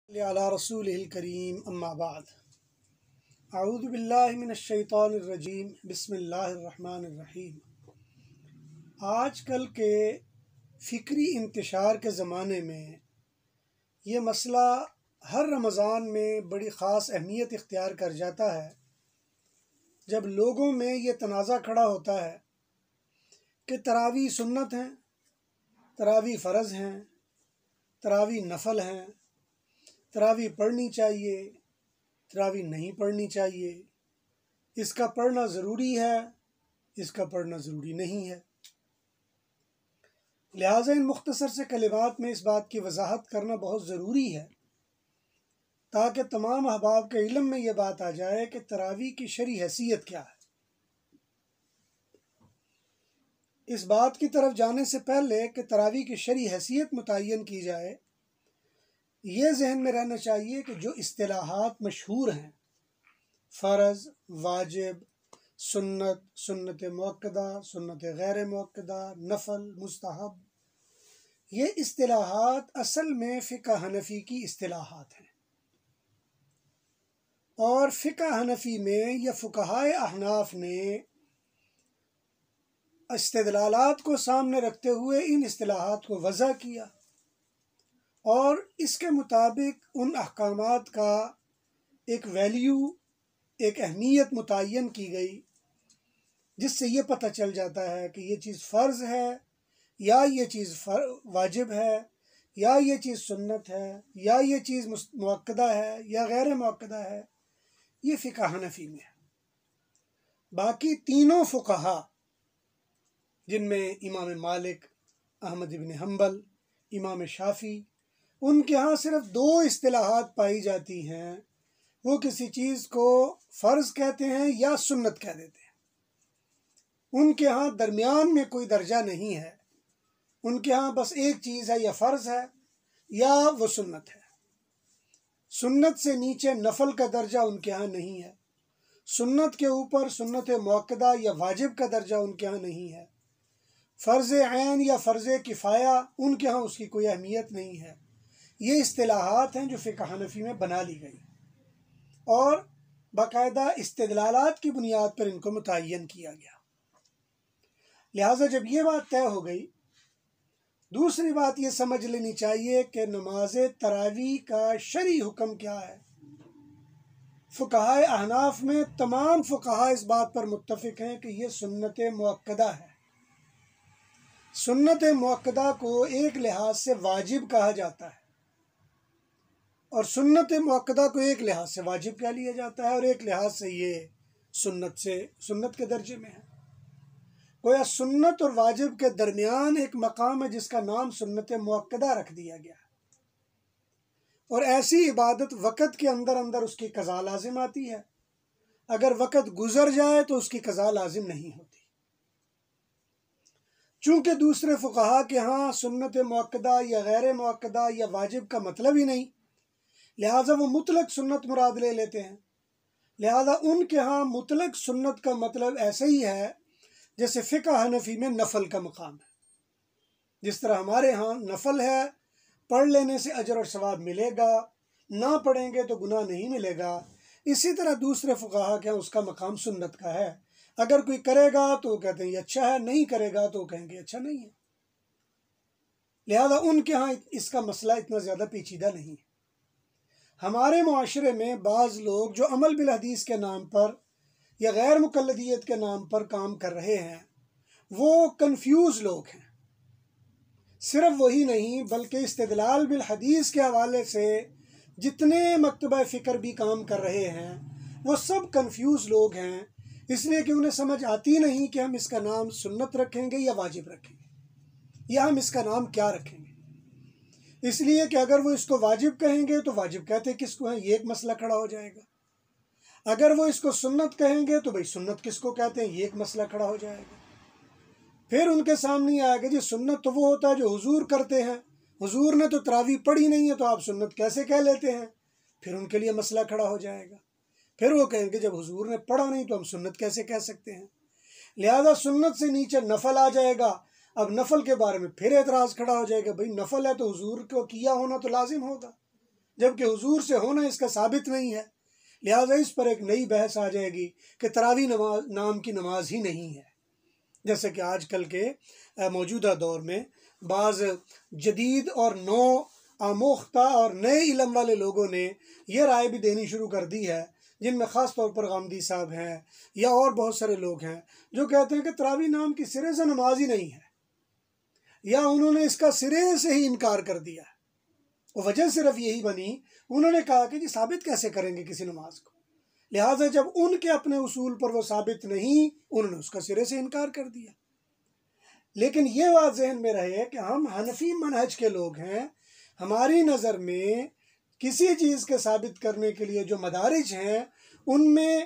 علی رسولہ الکریم اما بعد اعوذ باللہ من الشیطان الرجیم بسم اللہ الرحمن الرحیم۔ آج کل کے فکری انتشار کے زمانے میں یہ مسئلہ ہر رمضان میں بڑی خاص اہمیت اختیار کر جاتا ہے، جب لوگوں میں یہ تنازع کھڑا ہوتا ہے کہ تراویح سنت ہیں، تراویح فرض ہیں، تراویح نفل ہیں، تراویح پڑھنی چاہیے، تراویح نہیں پڑھنی چاہیے، اس کا پڑھنا ضروری ہے، اس کا پڑھنا ضروری نہیں ہے۔ لہٰذا ان مختصر سے کلمات میں اس بات کی وضاحت کرنا بہت ضروری ہے تاکہ تمام احباب کے علم میں یہ بات آ جائے کہ تراویح کی شرعی حیثیت کیا ہے۔ اس بات کی طرف جانے سے پہلے کہ تراویح کی شرعی حیثیت متعین کی جائے، یہ ذہن میں رہنا چاہیے کہ جو اصطلاحات مشہور ہیں، فرض، واجب، سنت، سنت مؤکدہ، سنت غیر مؤکدہ، نفل، مستحب، یہ اصطلاحات اصل میں فقہ حنفی کی اصطلاحات ہیں، اور فقہ حنفی میں یا فقہائے احناف نے استدلالات کو سامنے رکھتے ہوئے ان اصطلاحات کو وضع کیا اور اس کے مطابق ان احکامات کا ایک ویلیو، ایک اہمیت متعین کی گئی، جس سے یہ پتہ چل جاتا ہے کہ یہ چیز فرض ہے یا یہ چیز واجب ہے یا یہ چیز سنت ہے یا یہ چیز مؤکدہ ہے یا غیر مؤکدہ ہے۔ یہ فقہ حنفی میں ہے۔ باقی تینوں فقہا، جن میں امام مالک، احمد بن حنبل، امام شافعی، ان کے ہاں صرف دو اصطلاحات پائی جاتی ہیں، وہ کسی چیز کو فرض کہتے ہیں یا سنت کہہ دیتے ہیں۔ ان کے ہاں درمیان میں کوئی درجہ نہیں ہے، ان کے ہاں بس ایک چیز ہے، یا فرض ہے یا وہ سنت ہے۔ سنت سے نیچے نفل کا درجہ ان کے ہاں نہیں ہے، سنت کے اوپر سنت مؤکدہ یا واجب کا درجہ ان کے ہاں نہیں ہے، فرض عین یا فرض کفایہ ان کے ہاں اس کی کوئی اہمیت نہیں ہے۔ یہ اصطلاحات ہیں جو فقہ حنفی میں بنا لی گئی اور باقاعدہ استدلالات کی بنیاد پر ان کو متعین کیا گیا۔ لہٰذا جب یہ بات طے ہو گئی، دوسری بات یہ سمجھ لینی چاہیے کہ نماز تراویح کا شرعی حکم کیا ہے۔ فقہائے احناف میں تمام فقہا اس بات پر متفق ہیں کہ یہ سنت مؤکدہ ہے۔ سنت مؤکدہ کو ایک لحاظ سے واجب کہا جاتا ہے، اور سنت مؤکدہ کو ایک لحاظ سے واجب کہہ لیا جاتا ہے، اور ایک لحاظ سے یہ سنت کے درجے میں ہے۔ گویا سنت اور واجب کے درمیان ایک مقام ہے جس کا نام سنت مؤکدہ رکھ دیا گیا ہے، اور ایسی عبادت وقت کے اندر اندر اس کی قضا لازم آتی ہے، اگر وقت گزر جائے تو اس کی قضا لازم نہیں ہوتی۔ چونکہ دوسرے فقہا کے ہاں سنت مؤکدہ یا غیر مؤکدہ یا واجب کا مطلب ہی نہیں، لہٰذا وہ مطلق سنت مراد لے لیتے ہیں۔ لہٰذا ان کے ہاں مطلق سنت کا مطلب ایسے ہی ہے جیسے فقہ حنفی میں نفل کا مقام ہے۔ جس طرح ہمارے ہاں نفل ہے، پڑھ لینے سے اجر اور ثواب ملے گا، نہ پڑھیں گے تو گناہ نہیں ملے گا، اسی طرح دوسرے فقہا کے ہاں اس کا مقام سنت کا ہے۔ اگر کوئی کرے گا تو وہ کہتے ہیں یہ اچھا ہے، نہیں کرے گا تو وہ کہیں گے اچھا نہیں ہے۔ لہٰذا ان کے ہاں اس کا مسئلہ اتنا زیادہ پیچیدہ نہیں ہے۔ ہمارے معاشرے میں بعض لوگ جو عمل بالحدیث کے نام پر یا غیر مقلدیت کے نام پر کام کر رہے ہیں، وہ کنفیوز لوگ ہیں۔ صرف وہی نہیں بلکہ استدلال بالحدیث کے حوالے سے جتنے مکتبہ فکر بھی کام کر رہے ہیں وہ سب کنفیوز لوگ ہیں، اس لیے کہ انہیں سمجھ آتی نہیں کہ ہم اس کا نام سنت رکھیں گے یا واجب رکھیں گے، یا ہم اس کا نام کیا رکھیں گے۔ اس لیے کہ اگر وہ اس کو واجب کہیں گے تو واجب کہتے کس کو ہیں، یہ ایک مسئلہ کھڑا ہو جائے گا۔ اگر وہ اس کو سنت کہیں گے تو بھئی سنت کس کو کہتے ہیں، یہ ایک مسئلہ کھڑا ہو جائے گا۔ پھر ان کے سامنے آئے گا جی سنت تو وہ ہوتا ہے جو حضور کرتے ہیں، حضور نے تو تراویح پڑھی نہیں ہے تو آپ سنت کیسے کہہ لیتے ہیں، پھر ان کے لیے مسئلہ کھڑا ہو جائے گا۔ پھر وہ کہیں گے جب حضور نے پڑھا نہیں تو ہم سنت کیسے کہہ سکتے ہیں۔ لہذا سنت سے نیچے نفل آ جائے گا۔ اب نفل کے بارے میں پھر اعتراض کھڑا ہو جائے گا، بھئی نفل ہے تو حضور کو کیا ہونا تو لازم ہوگا، جبکہ حضور سے ہونا اس کا ثابت نہیں ہے، لہٰذا اس پر ایک نئی بحث آ جائے گی کہ تراویح نام کی نماز ہی نہیں ہے۔ جیسے کہ آج کل کے موجودہ دور میں بعض جدید اور نو آموختہ اور نئے علم والے لوگوں نے یہ رائے بھی دینی شروع کر دی ہے، جن میں خاص طور پر غامدی صاحب ہیں یا اور بہت سارے لوگ ہیں، جو کہتے ہیں کہ تراویح نام کی سرے سے نماز ہی نہیں ہے، یا انہوں نے اس کا سرے سے ہی انکار کر دیا۔ وجہ صرف یہی بنی، انہوں نے کہا کہ جی ثابت کیسے کریں گے کسی نماز کو، لہٰذا جب ان کے اپنے اصول پر وہ ثابت نہیں، انہوں نے اس کا سرے سے انکار کر دیا۔ لیکن یہ بات ذہن میں رہے کہ ہم حنفی منہج کے لوگ ہیں، ہماری نظر میں کسی چیز کے ثابت کرنے کے لیے جو مدارج ہیں ان میں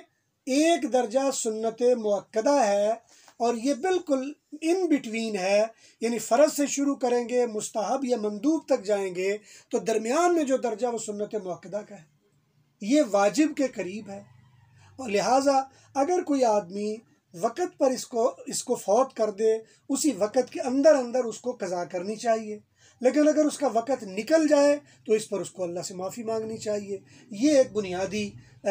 ایک درجہ سنت مؤکدہ ہے، اور یہ بالکل ان بٹوین ہے، یعنی فرض سے شروع کریں گے مستحب یا مندوب تک جائیں گے تو درمیان میں جو درجہ وہ سنت مؤکدہ کا ہے، یہ واجب کے قریب ہے۔ اور لہٰذا اگر کوئی آدمی وقت پر اس کو فوت کر دے، اسی وقت کے اندر اندر اس کو قضا کرنی چاہیے، لیکن اگر اس کا وقت نکل جائے تو اس پر اس کو اللہ سے معافی مانگنی چاہیے۔ یہ ایک بنیادی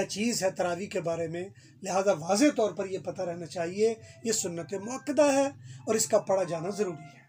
چیز ہے تراویح کے بارے میں، لہذا واضح طور پر یہ پتہ رہنا چاہیے یہ سنت مؤکدہ ہے اور اس کا پڑھا جانا ضروری ہے۔